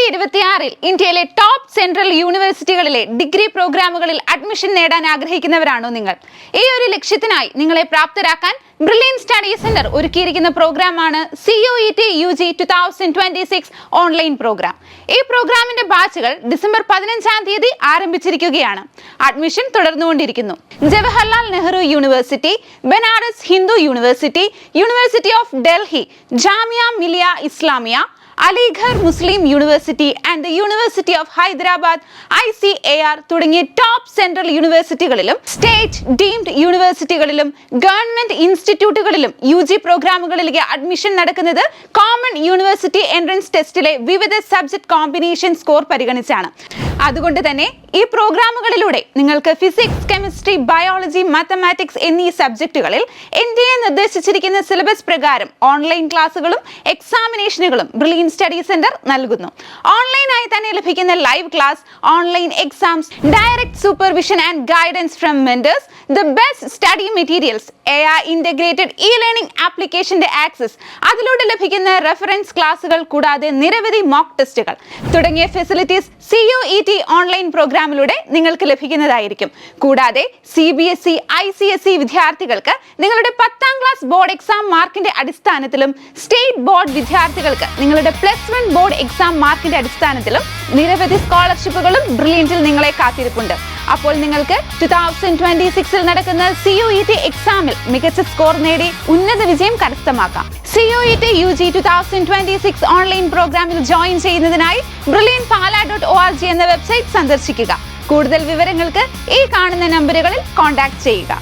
2026 ഇന്ത്യയിലെ top central യൂണിവേഴ്സിറ്റികളിലെ degree പ്രോഗ്രാമുകളിൽ admission നേടാൻ ആഗ്രഹിക്കുന്നവരാണോ നിങ്ങൾ? ഈ ഒരു ലക്ഷ്യത്തിനായി നിങ്ങളെ പ്രാപ്തരാക്കാൻ ബ്രില്യൻറ്റ് സ്റ്റഡി സെന്റർ ഒരുക്കിയിരിക്കുന്ന പ്രോഗ്രാമാണ് CUET UG 2026 ഓൺലൈൻ പ്രോഗ്രാം. ഈ പ്രോഗ്രാമിന്റെ ബാച്ചുകൾ ഡിസംബർ 15-ാം തീയതി ആരംഭിച്ചിരിക്കുകയാണ്. അഡ്മിഷൻ തുടർന്നുകൊണ്ടിരിക്കുന്നു. Jawaharlal Nehru University, Banaras Hindu University, University of Delhi, Jamia Millia Islamia, Aligarh Muslim University and University of Hyderabad ICAR തുടങ്ങിയ ടോപ്പ് സെൻട്രൽ യൂണിവേഴ്സിറ്റികളിലും സ്റ്റേറ്റ് ഡീംഡ് യൂണിവേഴ്സിറ്റികളിലും ഗവൺമെന്റ് ഇൻസ്റ്റിറ്റ്യൂട്ടുകളിലും UG പ്രോഗ്രാമുകളിലേക്ക് അഡ്മിഷൻ നടക്കുന്നത് കോമൺ യൂണിവേഴ്സിറ്റി എൻട്രൻസ് ടെസ്റ്റിലെ വിവിധ സബ്ജക്ട് കോമ്പിനേഷൻ സ്കോർ പരിഗണിച്ചാണ്. അതുകൊണ്ട് തന്നെ ഈ പ്രോഗ്രാമുകളിലൂടെ നിങ്ങൾക്ക് ഫിസിക്സ്, കെമിസ്ട്രി, ബയോളജി, മാത്തമാറ്റിക്സ് എന്നീ സബ്ജക്റ്റുകളിൽ NTA നിർദ്ദേശിച്ചിരിക്കുന്ന സിലബസ് പ്രകാരം ഓൺലൈൻ ക്ലാസുകളും എക്സാമിനേഷനുകളും ബ്രില്യൻറ്റ് സ്റ്റഡി സെന്റർ നൽകുന്നു. ഓൺലൈനായി തന്നെ ലഭിക്കുന്ന live class, online exams, direct supervision and guidance from mentors, the best study materials, AI integrated learning ആപ്ലിക്കേഷന്റെ ആക്സസ്, അതിലൂടെ ലഭിക്കുന്ന റെഫറൻസ് ക്ലാസുകൾ, കൂടാതെ നിരവധി മോക്ക് ടെസ്റ്റുകൾ തുടങ്ങിയ ഫെസിലിറ്റീസ് CUET ഓൺലൈൻ പ്രോഗ്രാമിലൂടെ നിങ്ങൾക്ക് ലഭിക്കുന്നതായിരിക്കും. കൂടാതെ CBSE, ICSE വിദ്യാർത്ഥികൾക്ക് നിങ്ങളുടെ 10ാം ക്ലാസ് ബോർഡ് എക്സാം മാർക്കിന്റെ അടിസ്ഥാനത്തിലും സ്റ്റേറ്റ് ബോർഡ് വിദ്യാർത്ഥികൾക്ക് നിങ്ങളുടെ +1 ബോർഡ് എക്സാം മാർക്കിന്റെ അടിസ്ഥാനത്തിലും നിരവധി സ്കോളർഷിപ്പുകളും ബ്രില്യൻറ്റിൽ നിങ്ങളെ കാത്തിരിപ്പുണ്ട്. അപ്പോൾ നിങ്ങൾക്ക് 2026 നടക്കുന്ന CUET എക്സാമിൽ മികച്ച സ്കോർ നേടി ഉന്നത വിജയം കരസ്ഥമാക്കാം. CUET UG 2026 ഓൺലൈൻ പ്രോഗ്രാമിൽ ജോയിൻ ചെയ്യുന്നതിനായി brilliantpala.org എന്ന വെബ്സൈറ്റ് സന്ദർശിക്കുക. കൂടുതൽ വിവരങ്ങൾക്ക് ഈ കാണുന്ന നമ്പറുകളിൽ കോൺടാക്ട് ചെയ്യുക.